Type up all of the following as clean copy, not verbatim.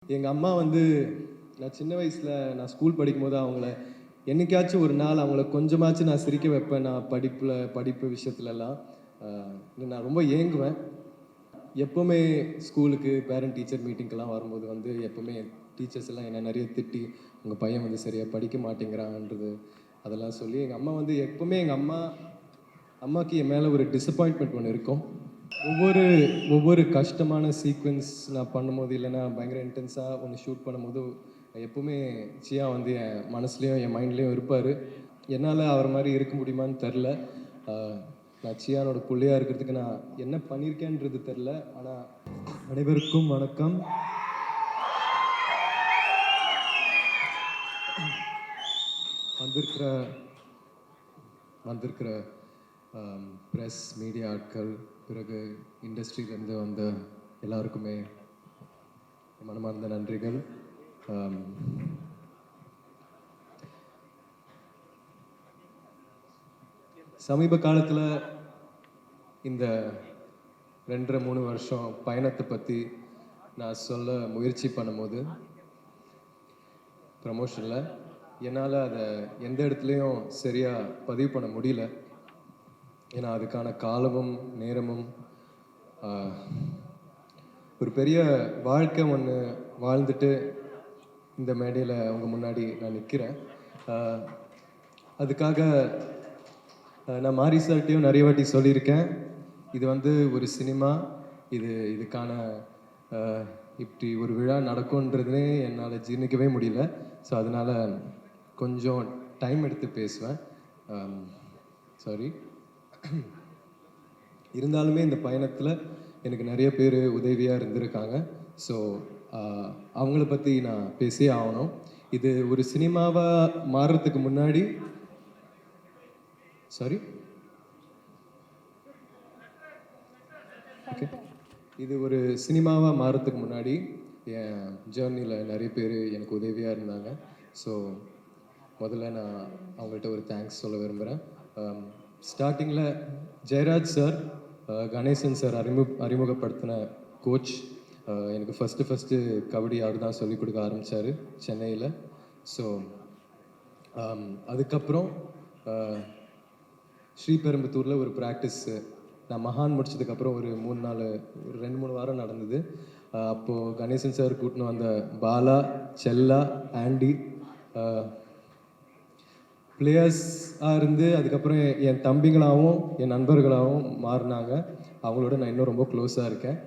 எங்கள் அம்மா வந்து நான் சின்ன வயசில் நான் ஸ்கூல் படிக்கும்போது அவங்கள என்னைக்காச்சும் ஒரு நாள் அவங்கள கொஞ்சமாச்சும் நான் சிரிக்க வைப்பேன். நான் படிப்பு விஷயத்துலலாம் நான் ரொம்ப ஏங்குவேன். எப்போவுமே ஸ்கூலுக்கு பேரண்ட் டீச்சர் மீட்டிங்க்கெல்லாம் வரும்போது வந்து எப்போவுமே டீச்சர்ஸ் எல்லாம் என்ன நிறைய திட்டி உங்கள் பையன் வந்து சரியாக படிக்க மாட்டேங்கிறான்றது அதெல்லாம் சொல்லி எங்கள் அம்மா வந்து எப்போவுமே அம்மாவுக்கு என் மேலே ஒரு டிசப்பாயின்ட்மெண்ட் ஒன்று இருக்கும். ஒவ்வொரு ஒவ்வொரு கஷ்டமான சீக்வென்ஸ் நான் பண்ணும்போது இல்லைன்னா பயங்கர இன்டென்ஸாக ஒன்று ஷூட் பண்ணும்போது எப்போவுமே சியா வந்து என் மனசுலேயும் என் மைண்ட்லேயும் இருப்பார். என்னால் அவர் மாதிரி இருக்க முடியுமான்னு தெரில. நான் சியானோட பிள்ளையாக இருக்கிறதுக்கு நான் என்ன பண்ணியிருக்கேன்றது தெரில. ஆனால் அனைவருக்கும் வணக்கம். வந்திருக்கிற ப்ரெஸ் மீடியா ஆட்கள், பிறகு இண்டஸ்ட்ரியிலேருந்து வந்த எல்லாருக்குமே மனமார்ந்த நன்றிகள். சமீப காலத்தில் இந்த 2.5-3 வருஷம் பயணத்தை பற்றி நான் சொல்ல முயற்சி பண்ணும்போது ப்ரமோஷனில் என்னால் அதை எந்த இடத்துலையும் சரியாக பதிவு பண்ண முடியல. ஏன்னா அதுக்கான காலமும் நேரமும் ஒரு பெரிய வாழ்க்கை ஒன்று வாழ்ந்துட்டு இந்த மேடையில் அவங்க முன்னாடி நான் நிற்கிறேன். அதுக்காக நான் மாரி சார்ட்டையும் நிறைய வாட்டி சொல்லியிருக்கேன், இது வந்து ஒரு சினிமா, இதுக்கான இப்படி ஒரு விழா நடக்கும்ன்றதே என்னால் ஜீர்ணிக்கவே முடியல. ஸோ அதனால் கொஞ்சம் டைம் எடுத்து பேசுவேன். சாரி. இருந்தாலுமே இந்த பயணத்தில் எனக்கு நிறைய பேர் உதவியாக இருந்திருக்காங்க. ஸோ அவங்கள பற்றி நான் பேசியே ஆகணும். இது ஒரு சினிமாவாக மாறுறதுக்கு முன்னாடி இது ஒரு சினிமாவாக மாறுறதுக்கு முன்னாடி என் ஜேர்னியில் நிறைய பேர் எனக்கு உதவியாக இருந்தாங்க. ஸோ முதல்ல நான் அவங்கள்ட்ட ஒரு தேங்க்ஸ் சொல்ல விரும்புகிறேன். ஸ்டார்டிங்கில் ஜெயராஜ் சார், கணேசன் சார் அறிமுகப்படுத்தின கோச். எனக்கு ஃபஸ்ட்டு கபடி அவர் தான் சொல்லிக் கொடுக்க ஆரம்பித்தார் சென்னையில். ஸோ அதுக்கப்புறம் ஸ்ரீபெரும்புத்தூரில் ஒரு ப்ராக்டிஸ்ஸு நான் மகான் முடிச்சதுக்கப்புறம் ஒரு 2-3 வாரம் நடந்தது. அப்போது கணேசன் சார் கூட்டின்னு வந்த பாலா, செல்லா, ஆண்டி பிளேயர்ஸாக இருந்து அதுக்கப்புறம் என் தம்பிங்களாகவும் என் நண்பர்களாகவும் மாறினாங்க. அவங்களோட நான் இன்னும் ரொம்ப க்ளோஸாக இருக்கேன்.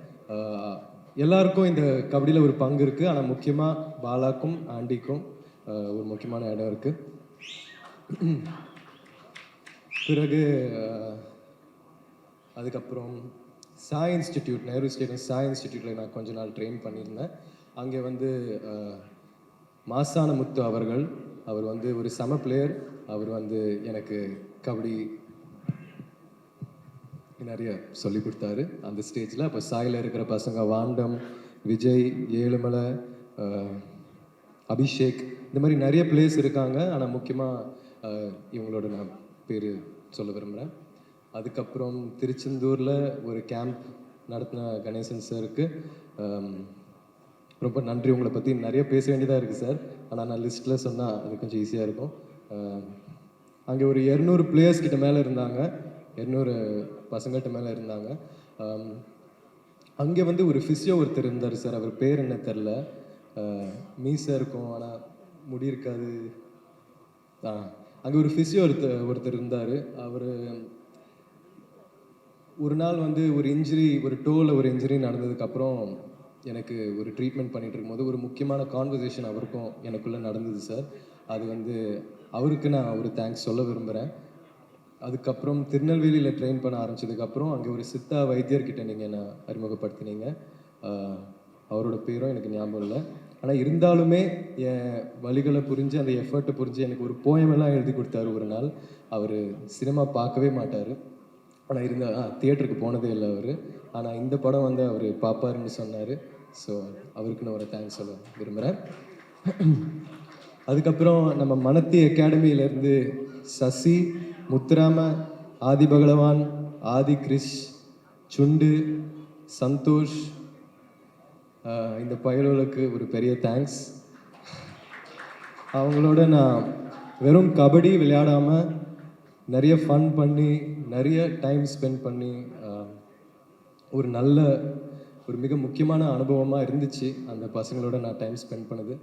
எல்லாருக்கும் இந்த கபடியில் ஒரு பங்கு இருக்குது. ஆனால் முக்கியமாக பாலாக்கும் ஆண்டிக்கும் ஒரு முக்கியமான இடம் இருக்குது. பிறகு அதுக்கப்புறம் சாய் இன்ஸ்டிடியூட், நேரு ஸ்டேடியம் சாய் இன்ஸ்டிடியூட்டில் நான் கொஞ்ச நாள் ட்ரெயின் பண்ணியிருந்தேன். அங்கே வந்து மாசான முத்து அவர் வந்து ஒரு சம பிளேயர். அவர் வந்து எனக்கு கபடி நிறைய சொல்லி கொடுத்தாரு அந்த ஸ்டேஜில். அப்போ சாயில் இருக்கிற பசங்க வாண்டம், விஜய், ஏழுமலை, அபிஷேக், இந்த மாதிரி நிறைய பிளேயர்ஸ் இருக்காங்க. ஆனால் முக்கியமாக இவங்களோட நான் பேர் சொல்ல விரும்புகிறேன். அதுக்கப்புறம் திருச்செந்தூரில் ஒரு கேம்ப் நடத்தின கணேசன் சாருக்கு ரொம்ப நன்றி. உங்களை பற்றி நிறைய பேச வேண்டியதாக இருக்குது சார். ஆனால் நான் லிஸ்ட்டில் சொன்னால் அது கொஞ்சம் ஈஸியாக இருக்கும். அங்கே ஒரு 200 பிளேயர்ஸ் கிட்ட மேலே இருந்தாங்க, 200 பசங்கள்கிட்ட மேலே இருந்தாங்க. அங்கே வந்து ஒரு ஃபிசியோ ஒருத்தர் இருந்தார் சார். அவர் பேர் என்ன தெரில, மீசாக இருக்கும் ஆனால் முடி இருக்காது. அங்கே ஒரு ஃபிசியோ ஒருத்தர் இருந்தார். அவர் ஒரு நாள் வந்து ஒரு டோவில் ஒரு இன்ஜுரி நடந்ததுக்கப்புறம் எனக்கு ஒரு ட்ரீட்மெண்ட் பண்ணிகிட்டு இருக்கும்போது ஒரு முக்கியமான கான்வர்சேஷன் அவருக்கும் எனக்குள்ளே நடந்தது சார். அது வந்து அவருக்கு நான் ஒரு தேங்க்ஸ் சொல்ல விரும்புகிறேன். அதுக்கப்புறம் திருநெல்வேலியில் ட்ரெயின் பண்ண ஆரம்பித்ததுக்கப்புறம் அங்கே ஒரு சித்தா வைத்தியர்கிட்ட நீங்கள் என்னை அறிமுகப்படுத்தினீங்க. அவரோட பேரும் எனக்கு ஞாபகம் இல்லை. ஆனால் இருந்தாலுமே என் வழிகளை புரிஞ்சு அந்த எஃபர்ட்டை புரிஞ்சு எனக்கு ஒரு போயமெல்லாம் எழுதி கொடுத்தாரு ஒரு நாள். அவர் சினிமா பார்க்கவே மாட்டார், ஆனால் தியேட்டருக்கு போனதே இல்லை அவர். ஆனால் இந்த படம் வந்து அவர் பார்ப்பாருன்னு சொன்னார். ஸோ அவருக்கு நான் ஒரு தேங்க்ஸ் சொல்ல விரும்புகிறேன். அதுக்கப்புறம் நம்ம மனத்தி அகாடமியிலேருந்து சசி, முத்துராம, ஆதி பகலவான், ஆதி கிரிஷ், சுண்டு, சந்தோஷ், இந்த பயலுகளுக்கு ஒரு பெரிய தேங்க்ஸ். அவங்களோட நான் வெறும் கபடி விளையாடாமல் நிறைய ஃபன் பண்ணி நிறைய டைம் ஸ்பெண்ட் பண்ணி ஒரு நல்ல ஒரு மிக முக்கியமான அனுபவமாக இருந்துச்சு அந்த பசங்களோட நான் டைம் ஸ்பெண்ட் பண்ணது.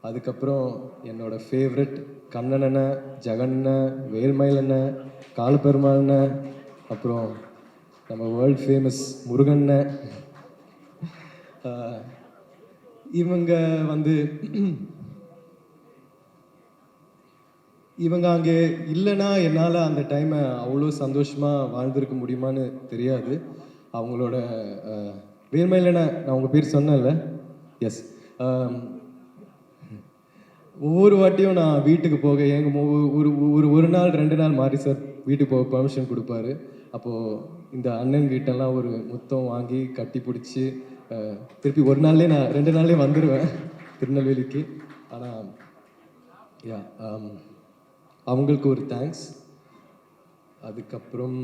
அதுக்கப்புறம் என்னோட ஃபேவரட் கண்ணனண்ண, ஜெகண்ண, வேல்மயிலண்ண, காலப்பெருமாள்ண்ண, அப்புறம் நம்ம வேர்ல்ட் ஃபேமஸ் முருகண்ண, இவங்க வந்து இவங்க அங்கே இல்லைன்னா என்னால் அந்த டைமை அவ்வளோ சந்தோஷமாக வாழ்ந்திருக்க முடியுமான்னு தெரியாது. அவங்களோட வேல்மயிலண்ண, நான் உங்கள் பேர் சொன்னேன்ல, எஸ், ஒவ்வொரு வாட்டியும் நான் வீட்டுக்கு போக எங்கள் ஒரு நாள் 2 நாள் மாறி சார் வீட்டுக்கு போக பர்மிஷன் கொடுப்பாரு. அப்போது இந்த அண்ணன்கிட்டலாம் ஒரு முத்தம் வாங்கி கட்டி பிடிச்சி திருப்பி ஒரு நாள்லேயே நான் 2 நாள்லேயே வந்துடுவேன் திருநெல்வேலிக்கு. ஆனால் யா, அவங்களுக்கு ஒரு தேங்க்ஸ். அதுக்கப்புறம்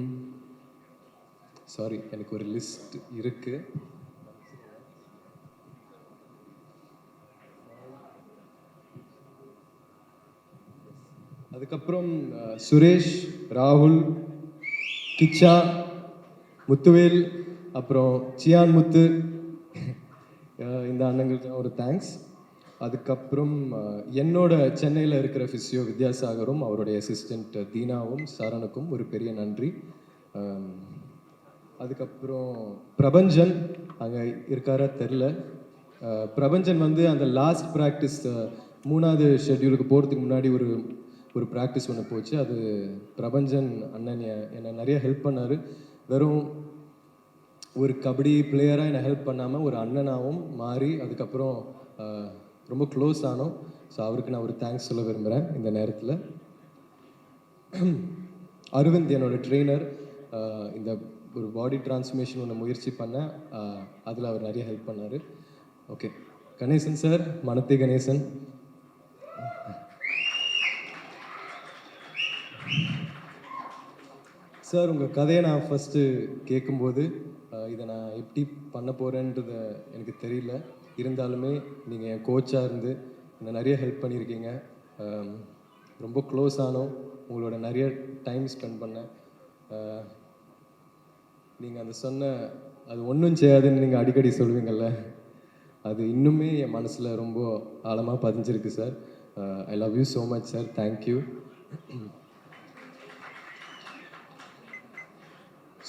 சாரி, எனக்கு ஒரு லிஸ்ட் இருக்குது. அதுக்கப்புறம் சுரேஷ், ராகுல், கிச்சா, முத்துவேல், அப்புறம் சியான் முத்து, இந்த அண்ணங்களுக்கு ஒரு தேங்க்ஸ். அதுக்கப்புறம் என்னோட சென்னையில் இருக்கிற ஃபிசியோ வித்யாசாகரும் அவருடைய அசிஸ்டண்ட் தீனாவும் சரணுக்கும் ஒரு பெரிய நன்றி. அதுக்கப்புறம் பிரபஞ்சன் அங்கே இருக்காரா தெரில. பிரபஞ்சன் வந்து அந்த லாஸ்ட் ப்ராக்டிஸ் 3வது ஷெட்யூலுக்கு போகிறதுக்கு முன்னாடி ஒரு ப்ராக்டிஸ் ஒன்று போச்சு. அது பிரபஞ்சன் அண்ணன் என்னை நிறைய ஹெல்ப் பண்ணார். வெறும் ஒரு கபடி பிளேயராக என்னை ஹெல்ப் பண்ணாமல் ஒரு அண்ணனாகவும் மாறி அதுக்கப்புறம் ரொம்ப க்ளோஸ் ஆனோம். ஸோ அவருக்கு நான் ஒரு தேங்க்ஸ் சொல்ல விரும்புகிறேன் இந்த நேரத்தில். அரவிந்த் என்னோடய ட்ரெயினர், இந்த ஒரு பாடி டிரான்ஸ்ஃபர்மேஷன் ஒன்று முயற்சி பண்ணேன், அதில் அவர் நிறைய ஹெல்ப் பண்ணார். ஓகே, கணேசன் சார், மனத்தை கணேசன், சார் உங்கள் கதையை நான் ஃபஸ்ட்டு கேட்கும்போது இதை நான் எப்படி பண்ண போகிறேன்றத எனக்கு தெரியல. இருந்தாலுமே நீங்கள் என் கோச்சாக இருந்து என்னை நிறைய ஹெல்ப் பண்ணியிருக்கீங்க. ரொம்ப க்ளோஸ் ஆனோம், உங்களோட நிறைய டைம் ஸ்பெண்ட் பண்ணேன். நீங்கள் அந்த சொன்ன அது ஒன்றும் செய்யாதுன்னு நீங்கள் அடிக்கடி சொல்லுவீங்கள்ல, அது இன்னுமே என் மனசில் ரொம்ப ஆழமாக பதிஞ்சிருக்கு sir. I love you so much sir, thank you.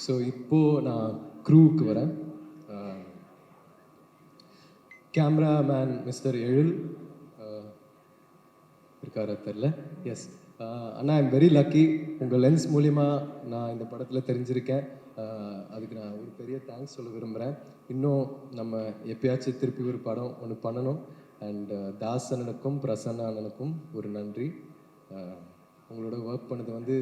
So இப்போது நான் க்ரூவுக்கு வரேன். கேமராமேன் மிஸ்டர் எழில் இருக்காரா தெரில, எஸ் அண்ணா, ஐம் வெரி லக்கி. உங்கள் லென்ஸ் மூலிமா நான் இந்த படத்தில் தெரிஞ்சிருக்கேன். அதுக்கு நான் ஒரு பெரிய தேங்க்ஸ் சொல்ல விரும்புகிறேன். இன்னும் நம்ம எப்பயாச்சும் திருப்பி ஒரு படம் ஒன்று பண்ணணும். அண்ட் தாஸ் அண்ணனுக்கும் பிரசன்னா அண்ணனுக்கும் ஒரு நன்றி. உங்களோட ஒர்க் பண்ணது வந்து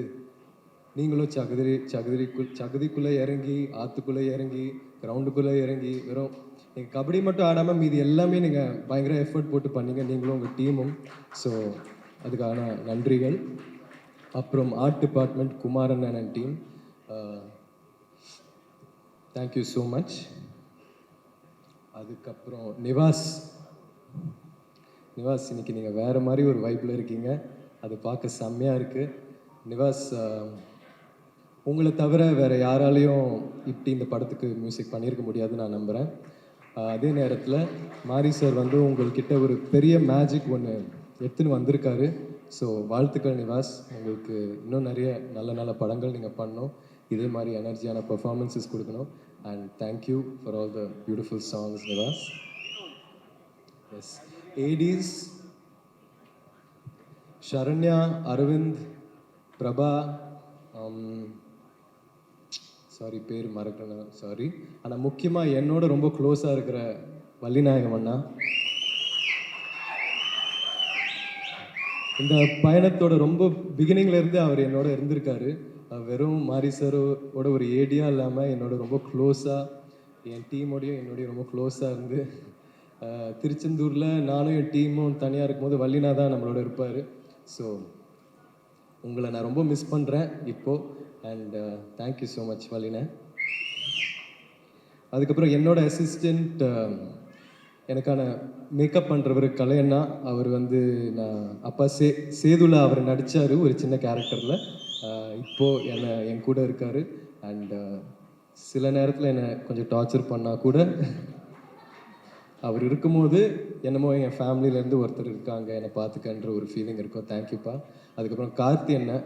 நீங்களும் சகதிக்குள்ளே இறங்கி, ஆற்றுக்குள்ளே இறங்கி, கிரவுண்டுக்குள்ளே இறங்கி, வெறும் நீங்கள் கபடி மட்டும் ஆடாமல் மீதி எல்லாமே நீங்கள் பயங்கர எஃபர்ட் போட்டு பண்ணீங்க, நீங்களும் உங்கள் டீமும். ஸோ அதுக்கான நன்றிகள். அப்புறம் art department Kumaran and team, thank you so much. அதுக்கப்புறம் நிவாஸ், இன்னைக்கு நீங்கள் வேறு மாதிரி ஒரு வைப்பில் இருக்கீங்க, அது பார்க்க செம்மையாக இருக்குது. நிவாஸ், உங்களை தவிர வேறு யாராலையும் இப்படி இந்த படத்துக்கு மியூசிக் பண்ணியிருக்க முடியாதுன்னு நான் நம்புகிறேன். அதே நேரத்தில் மாரி சார் வந்து உங்கள்கிட்ட ஒரு பெரிய மேஜிக் ஒன்று எடுத்துன்னு வந்திருக்காரு. ஸோ வாழ்த்துக்கள் நிவாஸ், உங்களுக்கு இன்னும் நிறைய நல்ல நல்ல படங்கள் நீங்கள் பண்ணணும், இதே மாதிரி எனர்ஜியான பர்ஃபார்மன்ஸஸ் கொடுக்கணும். And thank you for all the beautiful songs Nivas. Yes, ஏடிஸ் ஷரண்யா, அரவிந்த், பிரபா, சாரி பேர் மறக்கணும், சாரி. ஆனால் முக்கியமாக என்னோட ரொம்ப க்ளோஸாக இருக்கிற வள்ளிநாயகம் அண்ணா, இந்த பயணத்தோட ரொம்ப பிகினிங்லேருந்து அவர் என்னோட இருந்திருக்காரு. வெறும் மாரி சாரோட ஒரு ஏடியாக இல்லாமல் என்னோட ரொம்ப க்ளோஸாக, என் டீமோடையும் என்னோடய ரொம்ப க்ளோஸாக இருந்து, திருச்செந்தூரில் நானும் என் டீமும் தனியாக இருக்கும்போது வள்ளினா தான் நம்மளோட இருப்பார். ஸோ உங்களை நான் ரொம்ப மிஸ் பண்ணுறேன் இப்போது. அண்ட் தேங்க்யூ ஸோ மச் வள்ளினா. அதுக்கப்புறம் என்னோட அசிஸ்டண்ட் எனக்கான மேக்கப் பண்ணுறவர் கலையண்ணா. அவர் வந்து நான் அப்பா சேதுலா அவர் நடித்தார் ஒரு சின்ன கேரக்டரில். இப்போது என் கூட இருக்கார். அண்ட் சில நேரத்தில் என்னை கொஞ்சம் டார்ச்சர் பண்ணால் கூட அவர் இருக்கும்போது என்னமோ என் ஃபேமிலியிலேருந்து ஒருத்தர் இருக்காங்க என்னை பார்த்துக்கன்ற ஒரு ஃபீலிங் இருக்கும். தேங்க்யூப்பா. அதுக்கப்புறம் கார்த்தி அண்ணன்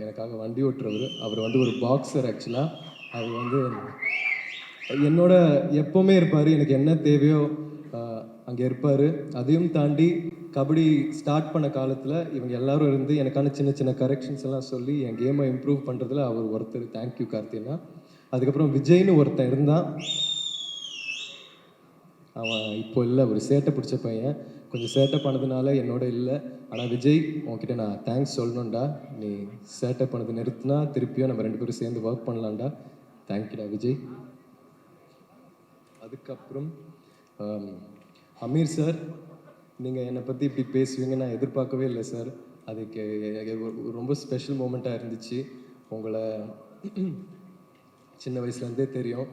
எனக்காக வண்டி ஓட்டுறவர். அவர் வந்து ஒரு பாக்ஸர் ஆக்சுவலாக. அவர் வந்து என்னோட எப்போவுமே இருப்பார். எனக்கு என்ன தேவையோ அங்கே இருப்பார். அதையும் தாண்டி கபடி ஸ்டார்ட் பண்ண காலத்தில் இவங்க எல்லாரும் இருந்து எனக்கான சின்ன சின்ன கரெக்ஷன்ஸ் எல்லாம் சொல்லி என் கேமை இம்ப்ரூவ் பண்ணுறதுல அவர் ஒருத்தர். தேங்க்யூ கார்த்தினா. அதுக்கப்புறம் விஜய்னு ஒருத்தன் இருந்தான். அவன் இப்போ இல்லை, ஒரு சேட்டை பிடிச்ச பையன். கொஞ்சம் சேட்டை பண்ணதுனால என்னோட இல்லை. ஆனால் விஜய், உன்கிட்ட நான் தேங்க்ஸ் சொல்லணும்டா. நீ சேட்டை பண்ணது நிறுத்தினா திருப்பியும் நம்ம 2 பேரும் சேர்ந்து ஒர்க் பண்ணலாம்டா. தேங்க்யூடா விஜய். அதுக்கப்புறம் அமீர் சார், நீங்கள் என்னை பற்றி இப்படி பேசுவீங்க நான் எதிர்பார்க்கவே இல்லை சார். அதுக்கு ரொம்ப ஸ்பெஷல் மூமெண்ட்டாக இருந்துச்சு. உங்களை சின்ன வயசுலேருந்தே தெரியும்.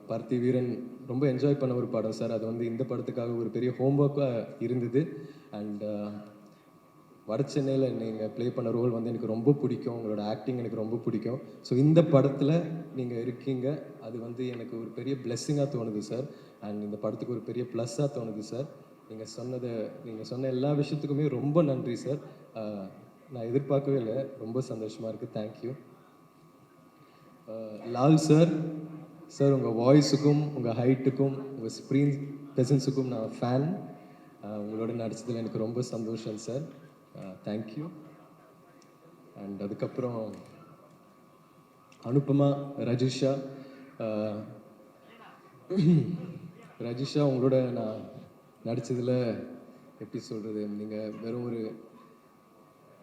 பருத்தி வீரன் ரொம்ப என்ஜாய் பண்ண ஒரு படம் சார். அது வந்து இந்த படத்துக்காக ஒரு பெரிய ஹோம்ஒர்க்காக இருந்தது. அண்ட் வட சென்னையில் நீங்கள் ப்ளே பண்ண ரோல் வந்து எனக்கு ரொம்ப பிடிக்கும். உங்களோட ஆக்டிங் எனக்கு ரொம்ப பிடிக்கும். ஸோ இந்த படத்தில் நீங்கள் இருக்கீங்க, அது வந்து எனக்கு ஒரு பெரிய பிளெஸ்ஸிங்காக தோணுது சார். அண்ட் இந்த படத்துக்கு ஒரு பெரிய ப்ளஸ்ஸாக தோணுது சார். நீங்கள் சொன்ன எல்லா விஷயத்துக்குமே ரொம்ப நன்றி சார். நான் எதிர்பார்க்கவே இல்லை. ரொம்ப சந்தோஷமாக இருக்குது. தேங்க்யூ. லால் சார், உங்கள் வாய்ஸுக்கும் உங்கள் ஹைட்டுக்கும் உங்கள் ஸ்க்ரீன் ப்ரெசன்ஸுக்கும் நான் ஃபேன். உங்களோட நடிச்சதில் எனக்கு ரொம்ப சந்தோஷம் சார். தேங்க்யூ. அண்ட் அதுக்கப்புறம் அனுப்பமா, ரஜிஷா. ரஜிஷா, உங்களோட நான் நடித்ததில் எப்படி சொல்கிறது,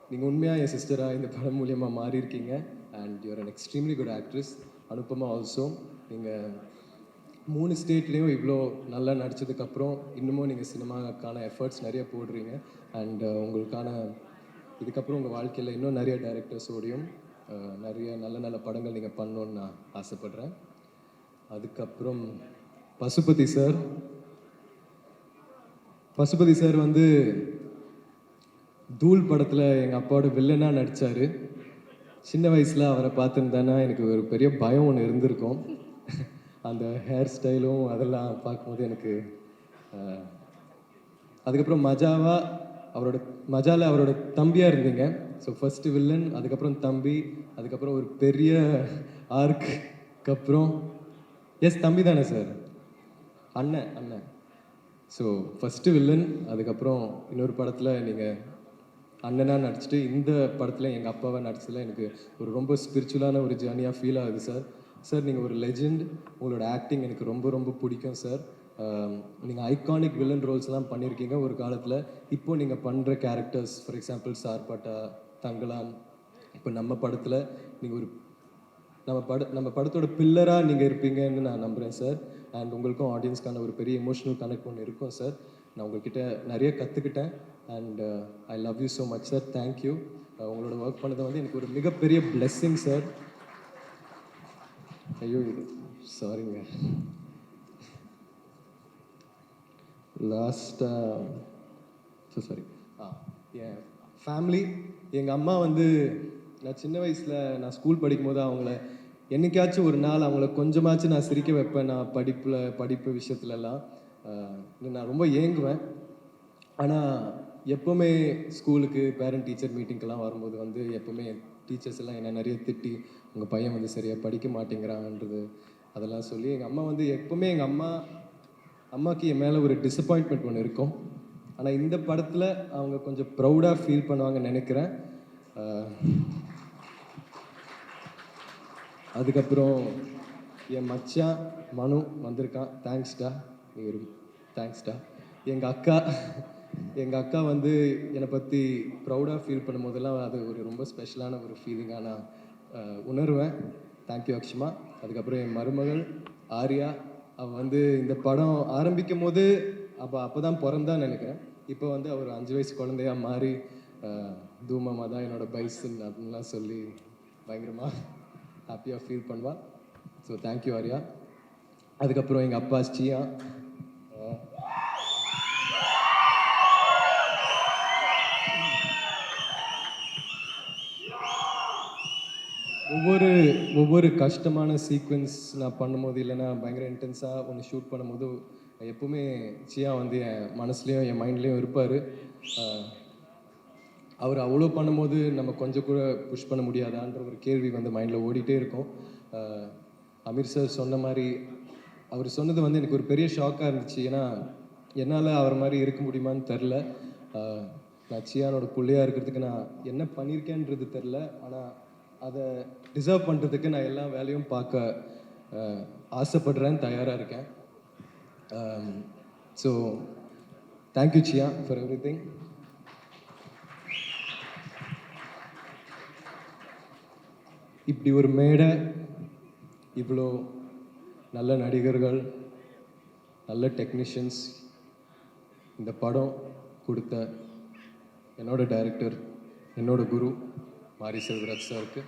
நீங்கள் உண்மையாக என் சிஸ்டராக இந்த படம் மூலியமாக மாறி இருக்கீங்க. And you are an extremely good actress. Anupama also, நீங்கள் 3 ஸ்டேட்லேயும் இவ்வளோ நல்லா நடித்ததுக்கப்புறம் இன்னமும் நீங்கள் சினிமாக்கான எஃபர்ட்ஸ் நிறைய போடுறீங்க. அண்ட் உங்களுக்கான இதுக்கப்புறம் உங்கள் வாழ்க்கையில் இன்னும் நிறைய டைரக்டர்ஸோடையும் நிறைய நல்ல நல்ல படங்கள் நீங்கள் பண்ணணுன்னு நான் ஆசைப்பட்றேன். அதுக்கப்புறம் பசுபதி சார் வந்து தூள் படத்தில் எங்கள் அப்பாவோட வில்லனாக நடித்தார். சின்ன வயசில் அவரை பார்த்துருந்தானா எனக்கு ஒரு பெரிய பயம் ஒன்று இருந்திருக்கும். அந்த ஹேர் ஸ்டைலும் அதெல்லாம் பார்க்கும்போது எனக்கு அதுக்கப்புறம் மஜாவில் அவரோட தம்பியாக இருந்தீங்க. ஸோ ஃபஸ்ட்டு வில்லன், அதுக்கப்புறம் தம்பி, அதுக்கப்புறம் ஒரு பெரிய ஆர்க்கு அப்புறம் தம்பி தானே சார்? அண்ணன். ஸோ ஃபஸ்ட்டு வில்லன், அதுக்கப்புறம் இன்னொரு படத்தில் நீங்கள் அண்ணனாக நடிச்சிட்டு இந்த படத்தில் எங்கள் அப்பாவை நடிச்சதில் எனக்கு ஒரு ரொம்ப ஸ்பிரிச்சுவலான ஒரு ஜேர்னியாக ஃபீல் ஆகுது சார். நீங்கள் ஒரு லெஜெண்ட். உங்களோட ஆக்டிங் எனக்கு ரொம்ப ரொம்ப பிடிக்கும் சார். நீங்கள் ஐகானிக் வில்லன் ரோல்ஸ்லாம் பண்ணியிருக்கீங்க ஒரு காலத்தில். இப்போ நீங்கள் பண்ணுற characters, for example Sarpatta, Thangalaan, இப்போ நம்ம படத்தில் நீங்கள் ஒரு நம்ம படத்தோட பில்லராக நீங்கள் இருப்பீங்கன்னு நான் நம்புகிறேன் சார். அண்ட் உங்களுக்கும் ஆடியன்ஸ்க்கான ஒரு பெரிய எமோஷனல் கனெக்ட் ஒன்று இருக்கும் சார். நான் உங்கள்கிட்ட நிறைய கற்றுக்கிட்டேன். And I love you so much sir. Thank you. உங்களோட ஒர்க் பண்ணது வந்து எனக்கு ஒரு மிகப்பெரிய பிளெஸ்ஸிங் சார். ஐயோ, இது சாரிங்க. சாரி. என் ஃபேமிலி, எங்கள் அம்மா வந்து நான் சின்ன வயசில் நான் ஸ்கூல் படிக்கும்போது அவங்கள என்னைக்காச்சும் ஒரு நாள் அவங்கள கொஞ்சமாச்சும் நான் சிரிக்க வைப்பேன். நான் படிப்பு விஷயத்துலலாம் நான் ரொம்ப ஏங்குவேன். ஆனால் எப்போவுமே ஸ்கூலுக்கு பேரண்ட் டீச்சர் மீட்டிங்க்கெல்லாம் வரும்போது வந்து எப்போவுமே டீச்சர்ஸ் எல்லாம் என்னை நிறைய திட்டி, உங்கள் பையன் வந்து சரியாக படிக்க மாட்டேங்கிறான்றது அதெல்லாம் சொல்லி எங்கள் அம்மா வந்து எப்போவுமே அம்மாவுக்கு என் மேலே ஒரு டிசப்பாயின்ட்மெண்ட் ஒன்று இருக்கும். ஆனால் இந்த படத்தில் அவங்க கொஞ்சம் ப்ரௌடாக ஃபீல் பண்ணுவாங்கன்னு நினைக்கிறேன். அதுக்கப்புறம் என் மச்சான் மனு வந்திருக்கான். தேங்க்ஸ்டா. எங்கள் அக்கா வந்து என்னை பற்றி ப்ரௌடாக ஃபீல் பண்ணும்போதெல்லாம் அது ஒரு ரொம்ப ஸ்பெஷலான ஒரு ஃபீலிங்காக நான் உணர்வேன். தேங்க்யூ அக்ஷமா. அதுக்கப்புறம் என் மருமகள் ஆர்யா, அவள் வந்து இந்த படம் ஆரம்பிக்கும் போது அப்போ தான் பிறந்தான்னு நினைக்கிறேன். இப்போ வந்து அவர் 5 வயசு குழந்தையா மாறி தூமாமா தான் என்னோட பைசன் அப்படின்லாம் சொல்லி பயங்கரமாக ஹாப்பியாக ஃபீல் பண்ணுவாள். So thank you Arya. அதுக்கப்புறம் எங்கள் அப்பா ஸ்ரீயா, ஒவ்வொரு ஒவ்வொரு கஷ்டமான சீக்வென்ஸ் நான் பண்ணும்போது, இல்லைன்னா பயங்கர இன்டென்ஸாக ஒன்று ஷூட் பண்ணும்போது, எப்பவுமே சியா வந்து என் மனசுலேயும் என் மைண்ட்லேயும் இருப்பார். அவர் அவ்வளோ பண்ணும்போது நம்ம கொஞ்சம் கூட புஷ் பண்ண முடியாதான்ற ஒரு கேள்வி வந்து மைண்டில் ஓடிட்டே இருக்கும். அமீர் சார் சொன்ன மாதிரி அவர் சொன்னது வந்து எனக்கு ஒரு பெரிய ஷாக்காக இருந்துச்சு. ஏன்னா என்னால் அவர் மாதிரி இருக்க முடியுமான்னு தெரில. நான் சியானோட பிள்ளையாக இருக்கிறதுக்கு நான் என்ன பண்ணியிருக்கேன்றது தெரில. ஆனால் அதை டிசர்வ் பண்ணுறதுக்கு நான் எல்லா வேலையும் பார்க்க ஆசைப்படுறேன், தயாராக இருக்கேன். So thank you chia for every thing. இப்படி ஒரு மேடை, இவ்வளோ நல்ல நடிகர்கள், நல்ல டெக்னீஷியன்ஸ், இந்த படம் கொடுத்த என்னோட டைரக்டர், என்னோட குரு மாரி செல்வராஜ் சாருக்கு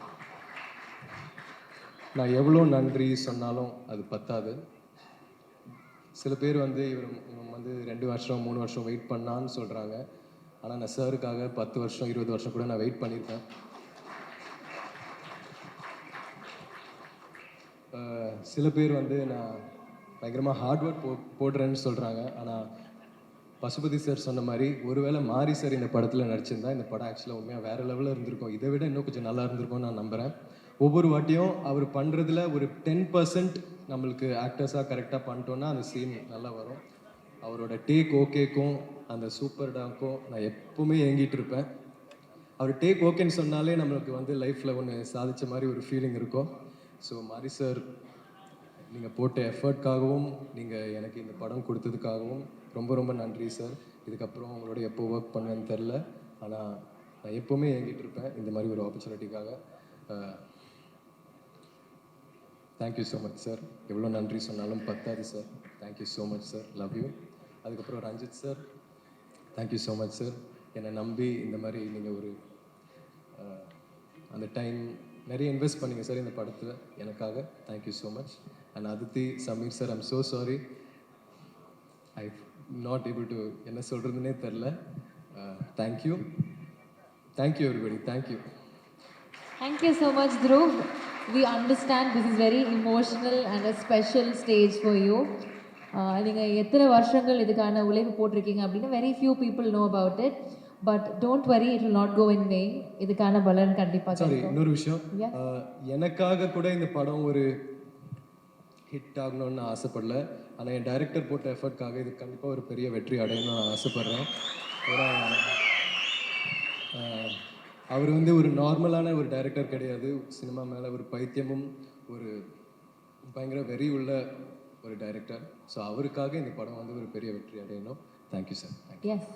நான் எவ்வளோ நன்றி சொன்னாலும் அது பத்தாது. சில பேர் வந்து இவன் வந்து 2 வருஷம் 3 வருஷம் வெயிட் பண்ணான்னு சொல்கிறாங்க. ஆனால் நான் சாருக்காக 10 வருஷம் 20 வருஷம் கூட நான் வெயிட் பண்ணியிருக்கேன். சில பேர் வந்து நான் பயங்கரமாக ஹார்ட் ஒர்க் போடுறேன்னு சொல்கிறாங்க. ஆனால் பசுபதி சார் சொன்ன மாதிரி, ஒருவேளை மாரி சார் இந்த படத்தில் நடிச்சிருந்தா இந்த படம் ஆக்சுவலாக உண்மையாக வேறு லெவலில் இருந்திருக்கும். இதை விட இன்னும் கொஞ்சம் நல்லா இருந்திருக்கும்னு நான் நம்புகிறேன். ஒவ்வொரு வாட்டியும் அவர் பண்ணுறதுல ஒரு 10% நம்மளுக்கு ஆக்டர்ஸாக கரெக்டாக பண்ணிட்டோன்னா அந்த சீன் நல்லா வரும். அவரோட டேக் ஓகேக்கும் அந்த சூப்பர் டாக்கும் நான் எப்பவுமே ஏங்கிட்டு இருப்பேன். அவர் டேக் ஓகேன்னு சொன்னாலே நம்மளுக்கு வந்து லைஃப்பில் ஒன்று சாதித்த மாதிரி ஒரு ஃபீலிங் இருக்கும். ஸோ மாரி சார், நீங்கள் போட்ட எஃபர்ட்காகவும் நீங்கள் எனக்கு இந்த படம் கொடுத்ததுக்காகவும் ரொம்ப ரொம்ப நன்றி சார். இதுக்கப்புறம் உங்களோட எப்போ ஒர்க் பண்ணுவேன்னு தெரில. ஆனால் நான் எப்போவுமே ஏங்கிட்டு இருப்பேன் இந்த மாதிரி ஒரு ஆப்பர்ச்சுனிட்டிக்காக. Thank you so much sir. எவ்வளோ நன்றி சொன்னாலும் பத்தாது சார். Thank you so much sir. Love you. அதுக்கப்புறம் Ranjith sir, thank you so much sir. என்னை நம்பி இந்த மாதிரி நீங்கள் ஒரு அந்த டைம் நிறைய இன்வெஸ்ட் பண்ணீங்க சார் இந்த படத்தில் எனக்காக. Thank you so much. And Aditi, Sameer sir, I'm so sorry. I not able to என்ன சொல்கிறதுனே தெரில. Thank you. Thank you everybody. Thank you. Thank you so much, Dhruv. We understand this is very emotional and a special stage for you. நீங்கள் எத்தனை வருஷங்கள் இதுக்கான உழைப்பு போட்டிருக்கீங்க அப்படின்னு very few people know about it. But don't worry, it will not go in vain. இதுக்கான பலன் கண்டிப்பாக. சாரி, இன்னொரு விஷயம். எனக்காக கூட இந்த படம் ஒரு ஹிட் ஆகணும்னு நான் ஆசைப்படல. ஆனால் என் டைரக்டர் போட்ட எஃபர்ட்காக இது கண்டிப்பாக ஒரு பெரிய வெற்றி அடையணும்னு நான் ஆசைப்பட்றேன். ஏன்னா அவர் வந்து ஒரு நார்மலான ஒரு டைரக்டர் கிடையாது. சினிமா மேலே ஒரு பைத்தியமும் ஒரு பயங்கர வெறி உள்ள ஒரு டைரக்டர். ஸோ அவருக்காக இந்த படம் வந்து ஒரு பெரிய வெற்றி அடையணும். Thank you sir. எஸ்,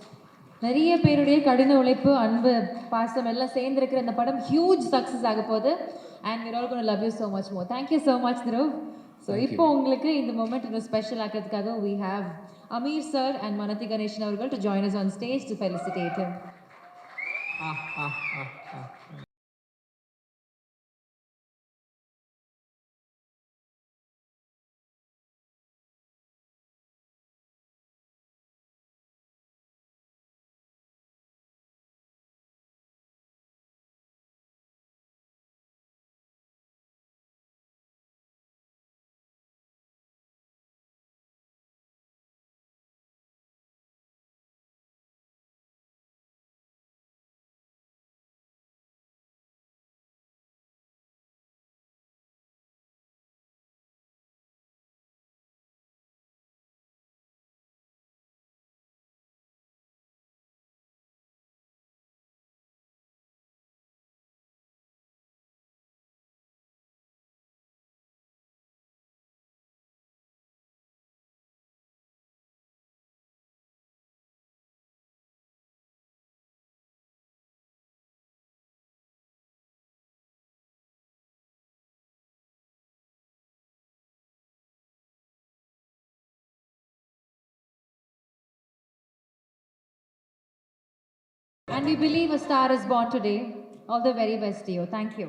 நிறைய பேருடைய கடின உழைப்பு, அன்பு, பாசம் எல்லாம் சேர்ந்துருக்கிற இந்த படம் ஹியூஜ் சக்ஸஸ் ஆக போகுது. And we're all going to love you so much more. Thank you so much, Dhruv. So இப்போ உங்களுக்கு இந்த மொமெண்ட் இன்னும் special ஆக்கிறதுக்காக we have Amir sir and Manathi Ganeshan அவர்கள் to join us on stage to felicitate him. And we believe a star is born today. All the very best to you. Thank you.